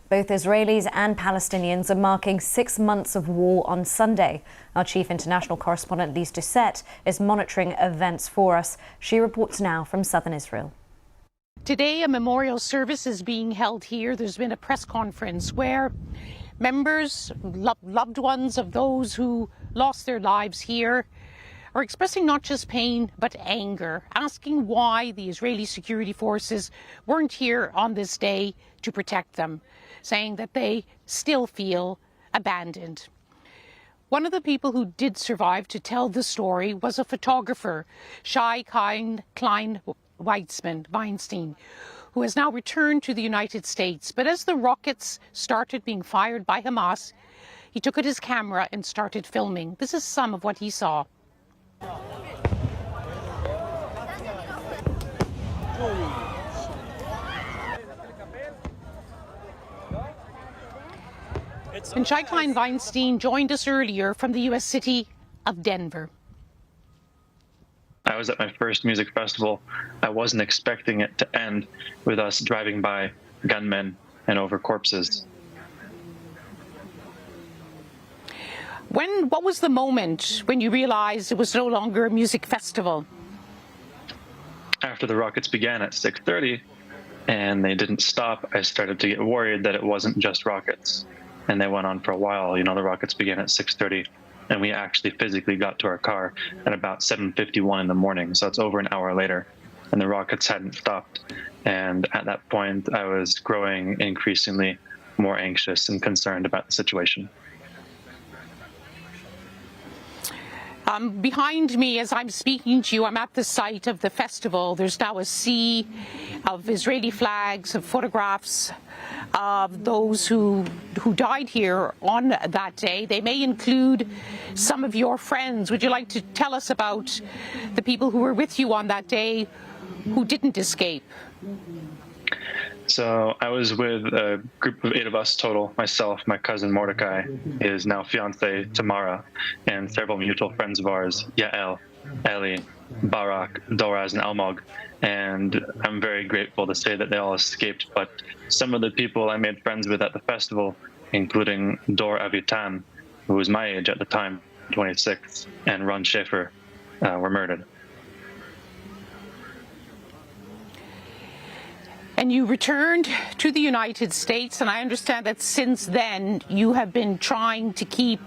Both Israelis and Palestinians are marking 6 months of war on Sunday. Our chief international correspondent, Lise Doucette, is monitoring events for us. She reports now from southern Israel. Today, a memorial service is being held here. There's been a press conference where members, loved ones of those who lost their lives here are expressing not just pain but anger, asking why the Israeli security forces weren't here on this day to protect them, saying that they still feel abandoned. One of the people who did survive to tell the story was a photographer, Shai Klein Weinstein, who has now returned to the United States. But as the rockets started being fired by Hamas, he took out his camera and started filming. This is some of what he saw. And Shai Klein Weinstein joined us earlier from the U.S. city of Denver. I was at my first music festival. I wasn't expecting it to end with us driving by gunmen and over corpses. What was the moment when you realized it was no longer a music festival? After the rockets began at 6:30 and they didn't stop, I started to get worried that it wasn't just rockets. And they went on for a while. You know, the rockets began at 6:30 and we actually physically got to our car at about 7:51 in the morning. So it's over an hour later and the rockets hadn't stopped. And at that point, I was growing increasingly more anxious and concerned about the situation. Behind me, as I'm speaking to you, I'm at the site of the festival. There's now a sea of Israeli flags, of photographs of those who died here on that day. They may include some of your friends. Would you like to tell us about the people who were with you on that day who didn't escape? So I was with a group of 8 of us total, myself, my cousin Mordecai, his now fiancée Tamara, and several mutual friends of ours, Yael, Eli, Barak, Doraz, and Almog. And I'm very grateful to say that they all escaped, but some of the people I made friends with at the festival, including Dor Avitan, who was my age at the time, 26, and Ron Schaefer, were murdered. And you returned to the United States, and I understand that since then you have been trying to keep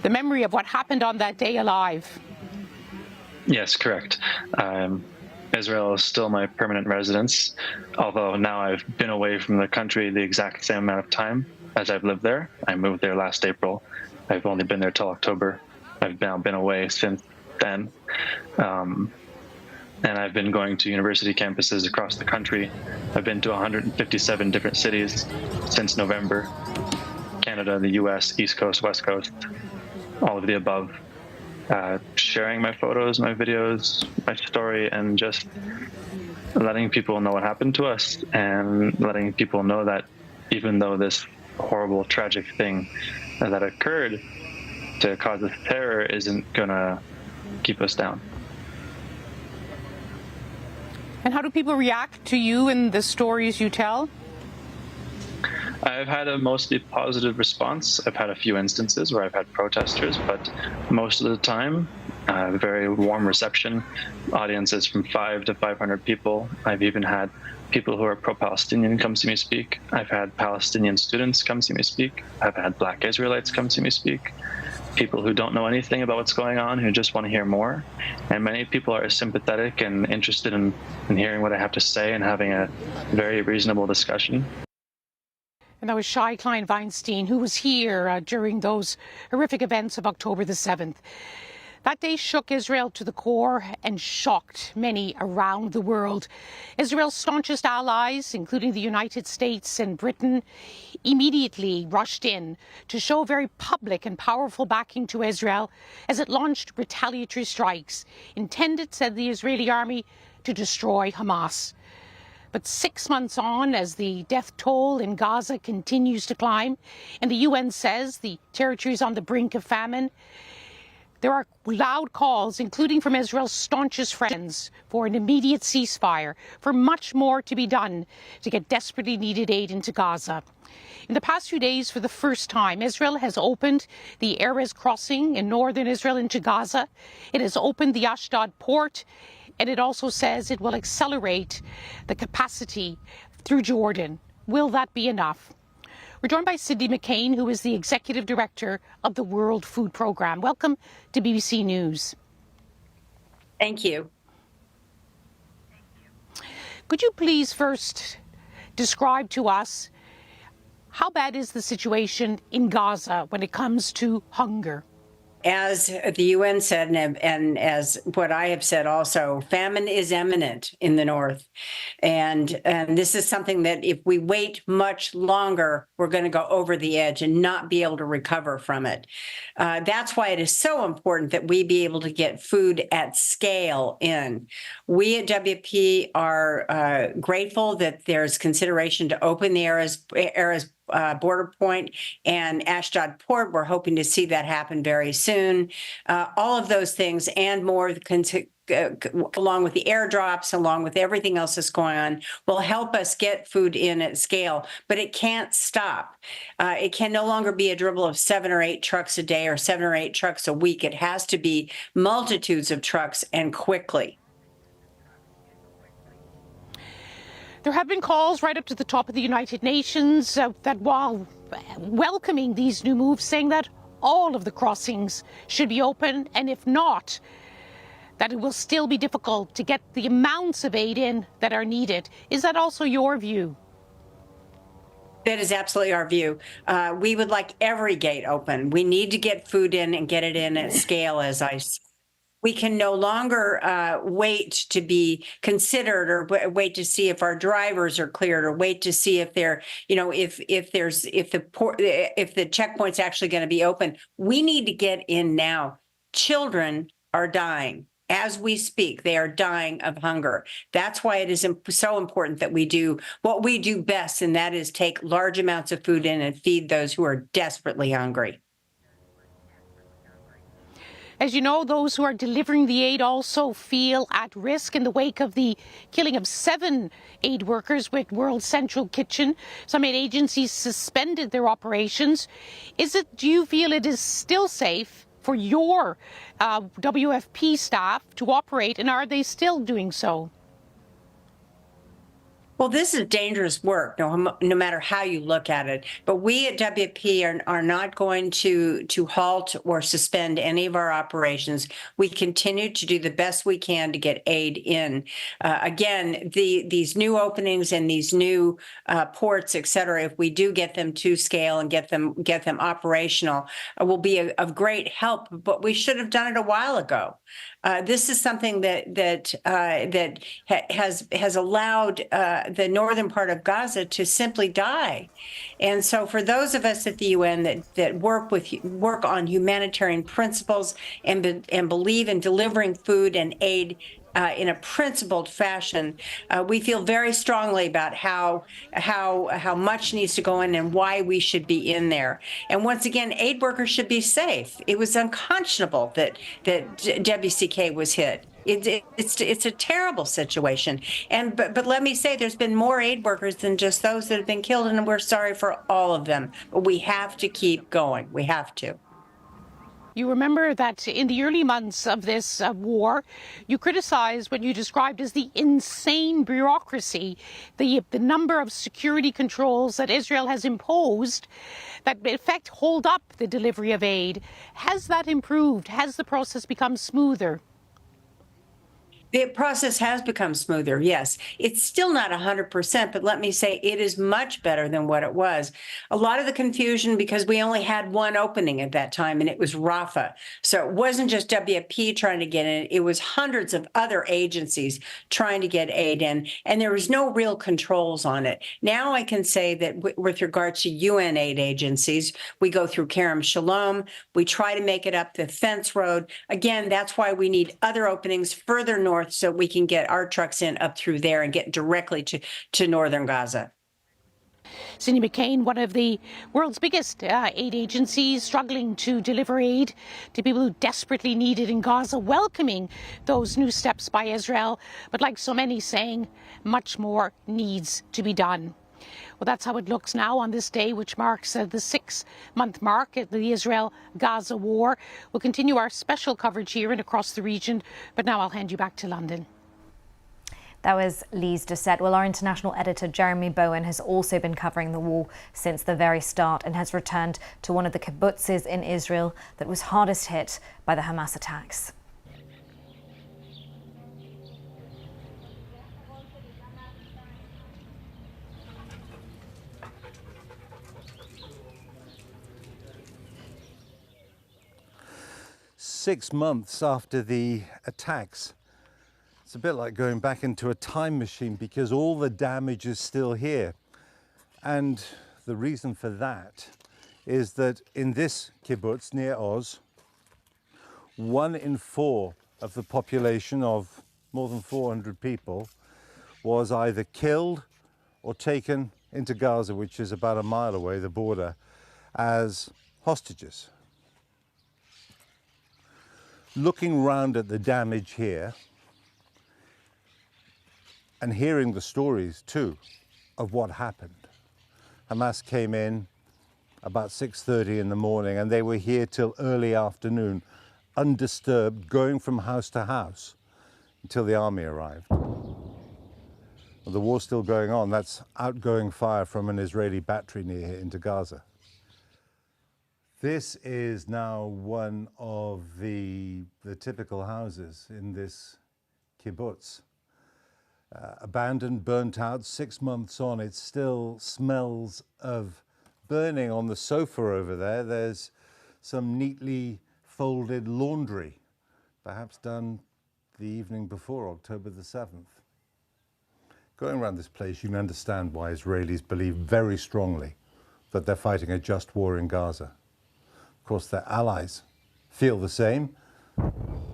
the memory of what happened on that day alive. Yes, correct. Israel is still my permanent residence, although now I've been away from the country the exact same amount of time as I've lived there. I moved there last April. I've only been there till October. I've now been away since then. And I've been going to university campuses across the country. I've been to 157 different cities since November. Canada, the US, East Coast, West Coast, all of the above. Sharing my photos, my videos, my story, and just letting people know what happened to us and letting people know that even though this horrible, tragic thing that occurred to cause us terror isn't gonna keep us down. And how do people react to you and the stories you tell? I've had a mostly positive response. I've had a few instances where I've had protesters, but most of the time, very warm reception. Audiences from 5 to 500 people. I've even had people who are pro-Palestinian come see me speak. I've had Palestinian students come see me speak. I've had Black Israelites come see me speak. People who don't know anything about what's going on, who just want to hear more. And many people are sympathetic and interested in hearing what I have to say and having a very reasonable discussion. And that was Shai Klein Weinstein, who was here during those horrific events of October the 7th. That day shook Israel to the core and shocked many around the world. Israel's staunchest allies, including the United States and Britain, immediately rushed in to show very public and powerful backing to Israel as it launched retaliatory strikes intended, said the Israeli army, to destroy Hamas. But 6 months on, as the death toll in Gaza continues to climb, and the UN says the territory is on the brink of famine, There are loud calls, including from Israel's staunchest friends, for an immediate ceasefire, for much more to be done to get desperately needed aid into Gaza. In the past few days, for the first time, Israel has opened the Erez crossing in northern Israel into Gaza. It has opened the Ashdod port, and it also says it will accelerate the capacity through Jordan. Will that be enough? We're joined by Cindy McCain, who is the Executive Director of the World Food Programme. Welcome to BBC News. Thank you. Could you please first describe to us how bad is the situation in Gaza when it comes to hunger? As the UN said, and as what I have said also, famine is imminent in the north. And this is something that if we wait much longer, we're going to go over the edge and not be able to recover from it. That's why it is so important that we be able to get food at scale in. We at WFP are grateful that there's consideration to open the Erez border point and Ashdod port. We're hoping to see that happen very soon. All of those things and more, along with the airdrops, along with everything else that's going on, will help us get food in at scale. But it can't stop. It can no longer be a dribble of 7 or 8 trucks a day or 7 or 8 trucks a week. It has to be multitudes of trucks and quickly. There have been calls right up to the top of the United Nations that while welcoming these new moves, saying that all of the crossings should be open, and if not, that it will still be difficult to get the amounts of aid in that are needed. Is that also your view? That is absolutely our view. We would like every gate open. We need to get food in and get it in at scale, as I said. We can no longer wait to be considered or wait to see if our drivers are cleared or wait to see if they're, if the checkpoint's actually going to be open. We need to get in now. Children are dying. As we speak, they are dying of hunger. That's why it is so important that we do what we do best, and that is take large amounts of food in and feed those who are desperately hungry. As you know, those who are delivering the aid also feel at risk in the wake of the killing of 7 aid workers with World Central Kitchen. Some aid agencies suspended their operations. Do you feel it is still safe for your WFP staff to operate, and are they still doing so? Well, this is dangerous work, no matter how you look at it. But we at WFP are not going to halt or suspend any of our operations. We continue to do the best we can to get aid in. Again, these new openings and these new ports, et cetera, if we do get them to scale and get them operational, will be of great help. But we should have done it a while ago. This is something that has allowed the northern part of Gaza to simply die. And so for those of us at the UN that work on humanitarian principles and believe in delivering food and aid in a principled fashion, we feel very strongly about how much needs to go in and why we should be in there. And once again, aid workers should be safe. It was unconscionable that WCK was hit. It's a terrible situation. But let me say, there's been more aid workers than just those that have been killed, and we're sorry for all of them. But we have to keep going. We have to. You remember that in the early months of this war, you criticized what you described as the insane bureaucracy, the number of security controls that Israel has imposed that in effect hold up the delivery of aid. Has that improved? Has the process become smoother? The process has become smoother, yes. It's still not 100%, but let me say it is much better than what it was. A lot of the confusion, because we only had one opening at that time, and it was Rafah. So it wasn't just WFP trying to get in, it was hundreds of other agencies trying to get aid in, and there was no real controls on it. Now I can say that with regard to UN aid agencies, we go through Kerem Shalom, we try to make it up the fence road. Again, that's why we need other openings further north, so we can get our trucks in up through there and get directly to northern Gaza. Cindy McCain, one of the world's biggest aid agencies, struggling to deliver aid to people who desperately need it in Gaza, welcoming those new steps by Israel, but like so many saying, much more needs to be done. Well, that's how it looks now on this day, which marks the 6-month mark of the Israel-Gaza war. We'll continue our special coverage here and across the region, but now I'll hand you back to London. That was Lise Doucette. Well, our international editor, Jeremy Bowen, has also been covering the war since the very start and has returned to one of the kibbutzes in Israel that was hardest hit by the Hamas attacks. Six months after the attacks, it's a bit like going back into a time machine because all the damage is still here. And the reason for that is that in this kibbutz near Oz, 1 in 4 of the population of more than 400 people was either killed or taken into Gaza, which is about a mile away, the border, as hostages. Looking round at the damage here and hearing the stories too of what happened. Hamas came in about 6:30 in the morning and they were here till early afternoon, undisturbed, going from house to house until the army arrived. Well, the war's still going on. That's outgoing fire from an Israeli battery near here into Gaza. This is now one of the typical houses in this kibbutz. Abandoned, burnt out, 6 months on, it still smells of burning. On the sofa over there, there's some neatly folded laundry, perhaps done the evening before, October the 7th. Going around this place, you can understand why Israelis believe very strongly that they're fighting a just war in Gaza. Of course, their allies feel the same.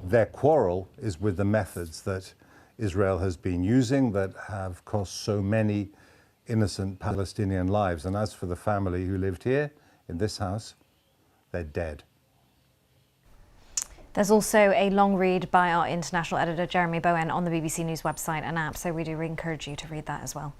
Their quarrel is with the methods that Israel has been using that have cost so many innocent Palestinian lives. And as for the family who lived here in this house, they're dead. There's also a long read by our international editor, Jeremy Bowen, on the BBC News website and app, so we do encourage you to read that as well.